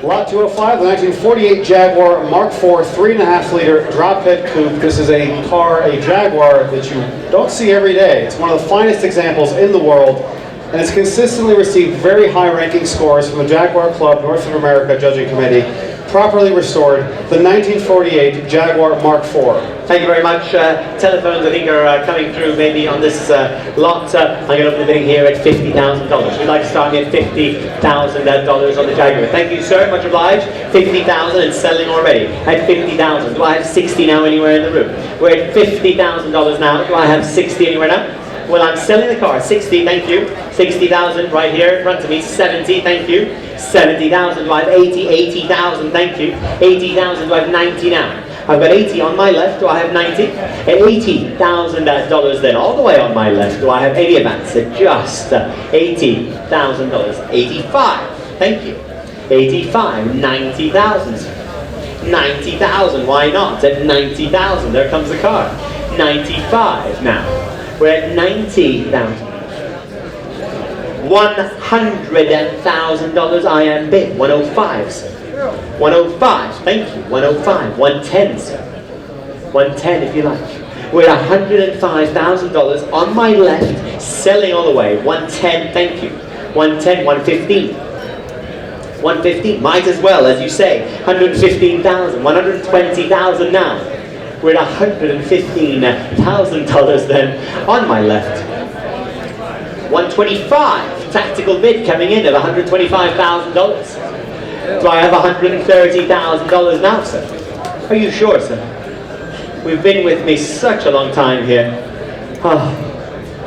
Lot 205, the 1948 Jaguar Mark IV 3.5 liter Drophead Coupe. This is a car, a Jaguar, that you don't see every day. It's one of the finest examples in the world, and it's consistently received very high ranking scores from the Jaguar Club North of America Judging Committee. Properly restored, the 1948 Jaguar Mark IV. Thank you very much. Telephones, I think, are coming through maybe on this lot. I'm going to open the bidding here at $50,000. We'd like to start at $50,000 on the Jaguar. Thank you, sir. Much obliged. $50,000 and selling already at $50,000. Do I have 60 now anywhere in the room? We're at $50,000 now. Do I have 60 anywhere now? Well, I'm selling the car. 60, thank you. 60,000 right here in front of me. 70, thank you. 70,000. Do I have 80? 80,000, thank you. 80,000. Do I have 90 now? I've got 80 on my left. Do I have 90? At $80,000 then, all the way on my left. Do I have any advance? At just $80,000. 85. Thank you. 85. 90,000. 90,000. Why not? At 90,000. There comes the car. 95 now. We're at 90,000. $100,000 I am bid. 105, sir. 105, thank you. 105. 110, sir. 110 if you like. We're at $105,000 on my left, selling all the way. 110, thank you. 110, 115. 115, might as well, as you say. 115,000, 120,000 now. We're at $115,000 then on my left. 125, tactical bid coming in at $125,000. Do I have $130,000 now, sir? Are you sure, sir? You've been with me such a long time here. Oh.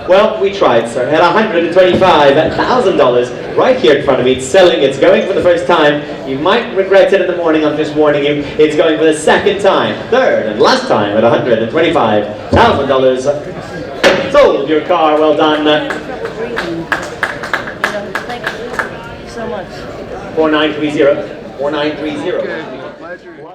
Well, we tried, sir. At $125,000 right here in front of me. It's selling. It's going for the first time. You might regret it in the morning. I'm just warning you. It's going for the second time, third and last time at $125,000. Sold your car. Well done. Thank you so much. 4930. 4930.